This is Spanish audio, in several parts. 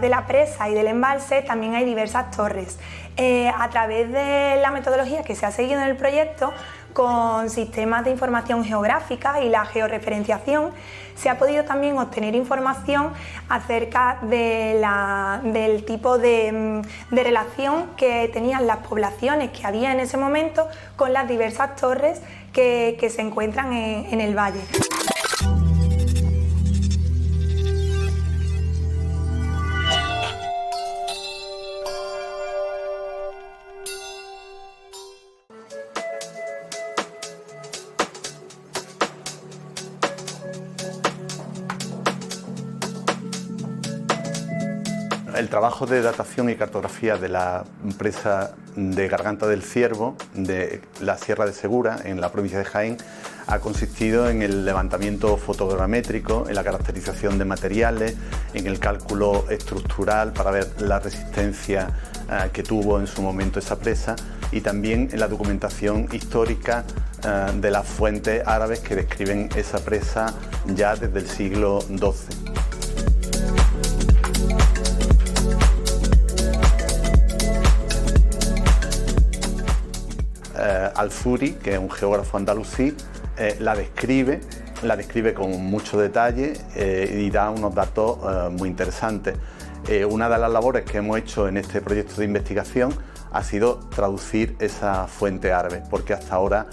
Además de la presa y del embalse, también hay diversas torres. A través de la metodología que se ha seguido en el proyecto, con sistemas de información geográfica y la georreferenciación, se ha podido también obtener información acerca del tipo de relación que tenían las poblaciones que había en ese momento con las diversas torres que se encuentran en el valle. El trabajo de datación y cartografía de la presa de Garganta del Ciervo, de la Sierra de Segura, en la provincia de Jaén, ha consistido en el levantamiento fotogramétrico, en la caracterización de materiales, en el cálculo estructural para ver la resistencia que tuvo en su momento esa presa, y también en la documentación histórica de las fuentes árabes que describen esa presa ya desde el siglo XII. Al-Zuri, que es un geógrafo andalusí, la describe con mucho detalle y da unos datos muy interesantes. Una de las labores que hemos hecho en este proyecto de investigación ha sido traducir esa fuente árabe, porque hasta ahora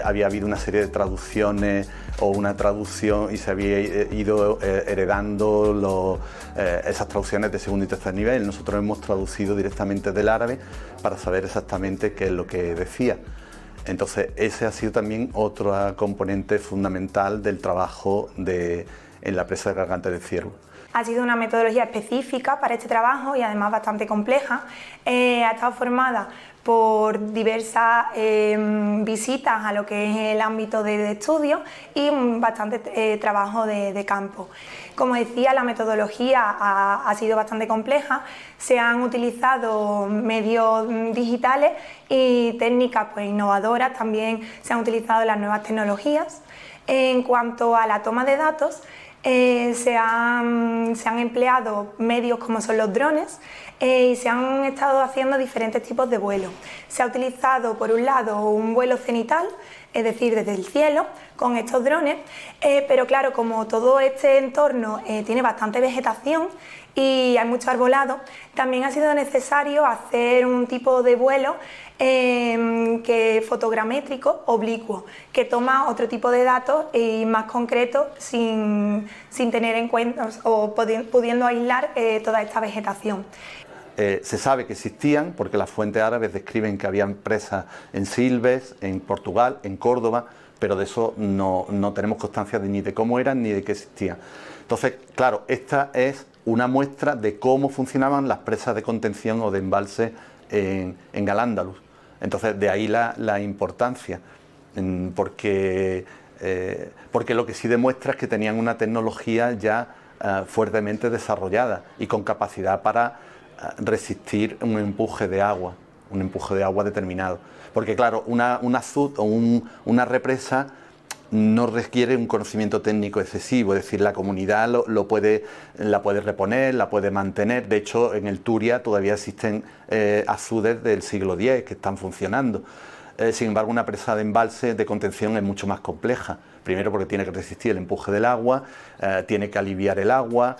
había habido una serie de traducciones o una traducción y se había ido heredando esas traducciones de segundo y tercer nivel. Nosotros hemos traducido directamente del árabe para saber exactamente qué es lo que decía. Entonces ese ha sido también otro componente fundamental del trabajo en la presa de Garganta del Ciervo. Ha sido una metodología específica para este trabajo y además bastante compleja. Ha estado formada por diversas visitas a lo que es el ámbito de estudio y bastante trabajo de campo. Como decía, la metodología ha sido bastante compleja. Se han utilizado medios digitales y técnicas innovadoras. También se han utilizado las nuevas tecnologías. En cuanto a la toma de datos, se han empleado medios como son los drones y se han estado haciendo diferentes tipos de vuelos. Se ha utilizado por un lado un vuelo cenital, es decir, desde el cielo, con estos drones, pero claro, como todo este entorno tiene bastante vegetación y hay mucho arbolado, también ha sido necesario hacer un tipo de vuelo fotogramétrico oblicuo, que toma otro tipo de datos y más concretos sin tener en cuenta o pudiendo aislar toda esta vegetación. Se sabe que existían porque las fuentes árabes describen que habían presas en Silves, en Portugal, en Córdoba, pero de eso no tenemos constancia ni de cómo eran ni de que existían. Entonces, claro, esta es una muestra de cómo funcionaban las presas de contención o de embalse en Al-Ándalus. Entonces, de ahí la importancia, porque lo que sí demuestra es que tenían una tecnología ya fuertemente desarrollada y con capacidad para resistir un empuje de agua determinado. Porque claro, una azud o una represa no requiere un conocimiento técnico excesivo, es decir, la comunidad la puede reponer, la puede mantener. De hecho, en el Turia todavía existen azudes del siglo X que están funcionando. Sin embargo, una presa de embalse de contención es mucho más compleja. Primero porque tiene que resistir el empuje del agua, tiene que aliviar el agua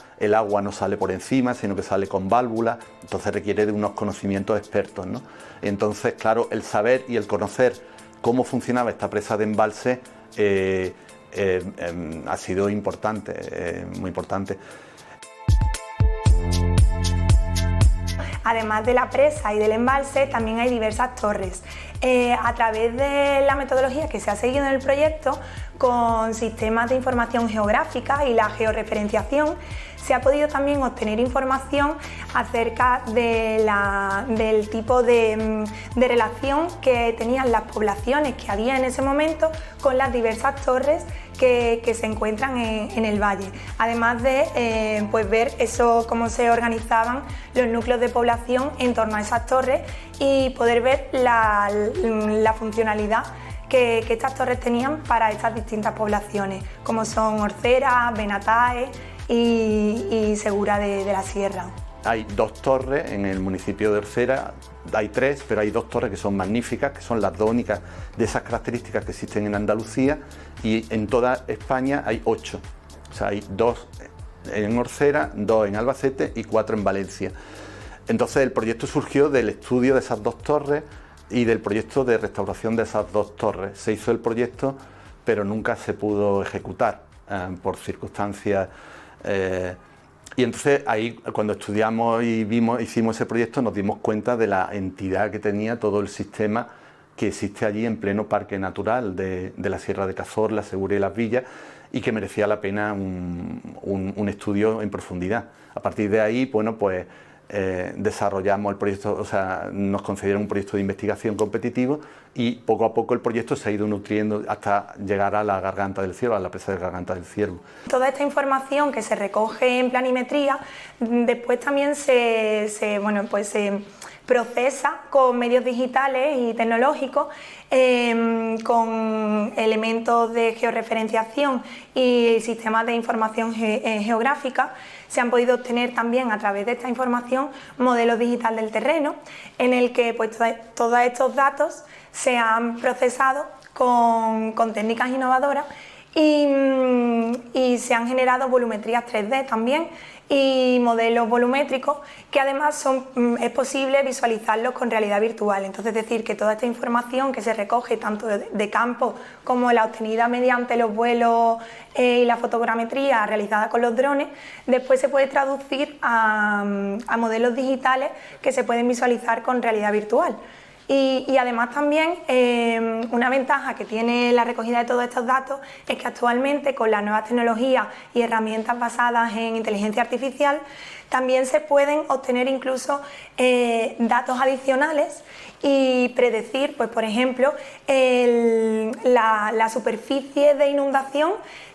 no sale por encima, sino que sale con válvulas, entonces requiere de unos conocimientos expertos, ¿no? Entonces, claro, el saber y el conocer cómo funcionaba esta presa de embalse ha sido importante, muy importante. Además de la presa y del embalse, también hay diversas torres. A través de la metodología que se ha seguido en el proyecto, con sistemas de información geográfica y la georreferenciación, se ha podido también obtener información acerca del tipo de relación que tenían las poblaciones que había en ese momento con las diversas torres que se encuentran en el valle. Además de ver cómo se organizaban los núcleos de población en torno a esas torres y poder ver la funcionalidad que estas torres tenían para estas distintas poblaciones, como son Orcera, Benatae y Segura de la Sierra. hay 2 torres en el municipio de Orcera, hay 3, pero hay 2 torres que son magníficas, que son las 2 únicas de esas características que existen en Andalucía, y en toda España hay 8. O sea, hay 2 en Orcera, 2 en Albacete y 4 en Valencia. Entonces el proyecto surgió del estudio de esas 2 torres y del proyecto de restauración de esas 2 torres. Se hizo el proyecto, pero nunca se pudo ejecutar por circunstancias. Y entonces ahí, cuando estudiamos y hicimos ese proyecto, nos dimos cuenta de la entidad que tenía todo el sistema que existe allí en pleno parque natural de la Sierra de Cazorla, Segura y Las Villas, y que merecía la pena un estudio en profundidad. A partir de ahí, bueno, pues desarrollamos el proyecto, o sea, nos concedieron un proyecto de investigación competitivo, y poco a poco el proyecto se ha ido nutriendo hasta llegar a la Garganta del Ciervo, a la presa de Garganta del Ciervo. Toda esta información que se recoge en planimetría, después también se procesa con medios digitales y tecnológicos, con elementos de georreferenciación y sistemas de información geográfica. Se han podido obtener también a través de esta información modelos digitales del terreno, en el que pues, todos estos datos se han procesado con técnicas innovadoras y se han generado volumetrías 3D también y modelos volumétricos que además es posible visualizarlos con realidad virtual. Entonces, es decir, que toda esta información que se recoge tanto de campo como la obtenida mediante los vuelos y la fotogrametría realizada con los drones, después se puede traducir a modelos digitales que se pueden visualizar con realidad virtual. Y además también una ventaja que tiene la recogida de todos estos datos es que actualmente con las nuevas tecnologías y herramientas basadas en inteligencia artificial también se pueden obtener incluso datos adicionales y predecir, pues por ejemplo, la superficie de inundación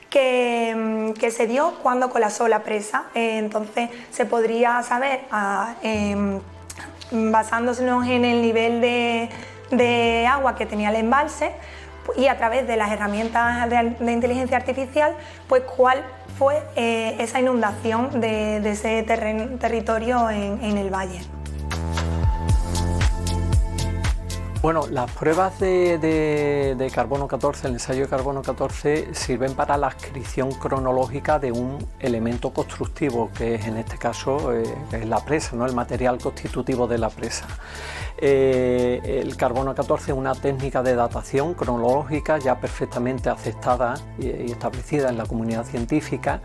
que se dio cuando colapsó la presa. Entonces se podría saber basándonos en el nivel de agua que tenía el embalse y a través de las herramientas de inteligencia artificial, pues cuál fue esa inundación de ese territorio en el valle. Bueno, las pruebas de carbono 14, el ensayo de carbono 14, sirven para la adscripción cronológica de un elemento constructivo, que es en este caso es la presa, ¿no? El material constitutivo de la presa. El carbono 14 es una técnica de datación cronológica ya perfectamente aceptada y establecida en la comunidad científica,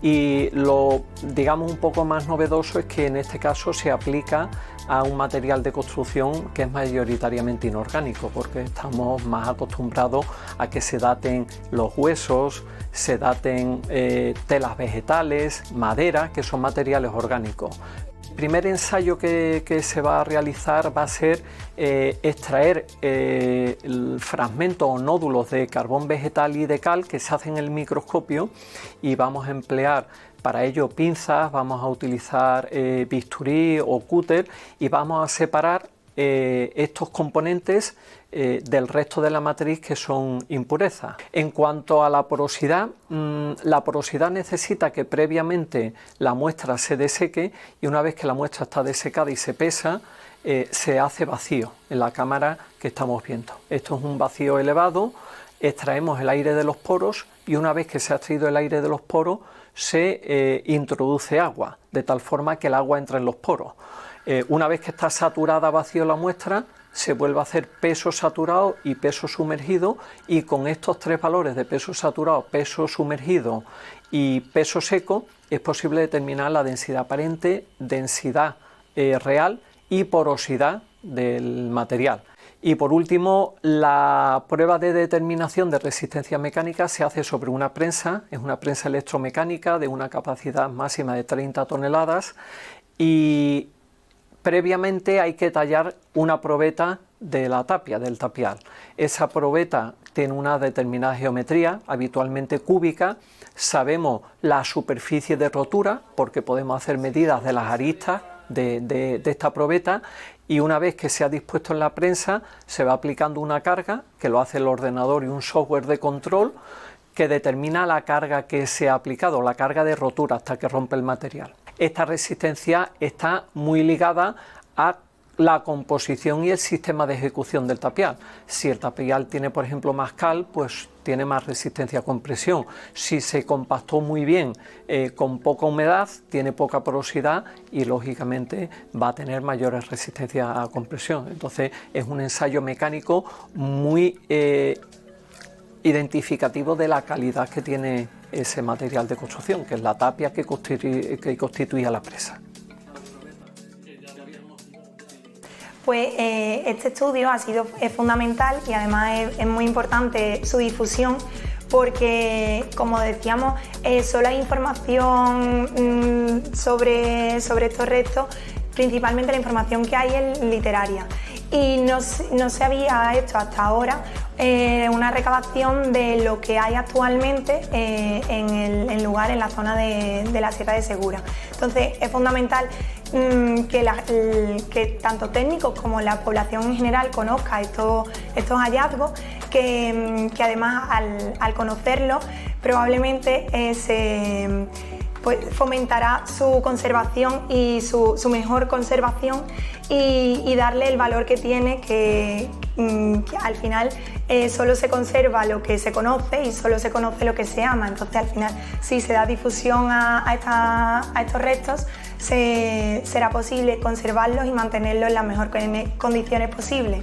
y lo, digamos, un poco más novedoso es que en este caso se aplica a un material de construcción que es mayoritariamente inorgánico, porque estamos más acostumbrados a que se daten los huesos, se daten telas vegetales, madera, que son materiales orgánicos. El primer ensayo que se va a realizar va a ser extraer el fragmento o nódulos de carbón vegetal y de cal que se hacen en el microscopio, y vamos a emplear para ello pinzas, vamos a utilizar bisturí o cúter, y vamos a separar estos componentes del resto de la matriz, que son impurezas. En cuanto a la porosidad necesita que previamente la muestra se deseque, y una vez que la muestra está desecada y se pesa, se hace vacío en la cámara que estamos viendo. Esto es un vacío elevado, extraemos el aire de los poros, y una vez que se ha extraído el aire de los poros se introduce agua, de tal forma que el agua entra en los poros. Una vez que está saturada a vacío la muestra, se vuelve a hacer peso saturado y peso sumergido, y con estos 3 valores de peso saturado, peso sumergido y peso seco es posible determinar la densidad aparente, densidad real y porosidad del material. Y por último, la prueba de determinación de resistencia mecánica se hace sobre una prensa, es una prensa electromecánica de una capacidad máxima de 30 toneladas, y previamente hay que tallar una probeta de la tapia, del tapial. Esa probeta tiene una determinada geometría, habitualmente cúbica. Sabemos la superficie de rotura porque podemos hacer medidas de las aristas de esta probeta, y una vez que se ha dispuesto en la prensa se va aplicando una carga que lo hace el ordenador y un software de control que determina la carga que se ha aplicado, la carga de rotura, hasta que rompe el material. esta resistencia está muy ligada a la composición y el sistema de ejecución del tapial. Si el tapial tiene, por ejemplo, más cal, pues tiene más resistencia a compresión. Si se compactó muy bien con poca humedad, tiene poca porosidad y lógicamente va a tener mayores resistencias a compresión. Entonces es un ensayo mecánico muy identificativo de la calidad que tiene ese material de construcción, que es la tapia que constituía la presa. Pues este estudio es fundamental y además es muy importante su difusión porque, como decíamos, solo hay información sobre estos restos, principalmente la información que hay es literaria. Y no se había hecho hasta ahora una recabación de lo que hay actualmente en el lugar, en la zona de la Sierra de Segura. Entonces es fundamental que tanto técnicos como la población en general conozca estos hallazgos, que además al conocerlos probablemente pues fomentará su conservación y su mejor conservación y darle el valor que tiene, que al final solo se conserva lo que se conoce y solo se conoce lo que se ama. Entonces al final, si se da difusión a estos restos, será posible conservarlos y mantenerlos en las mejores condiciones posibles.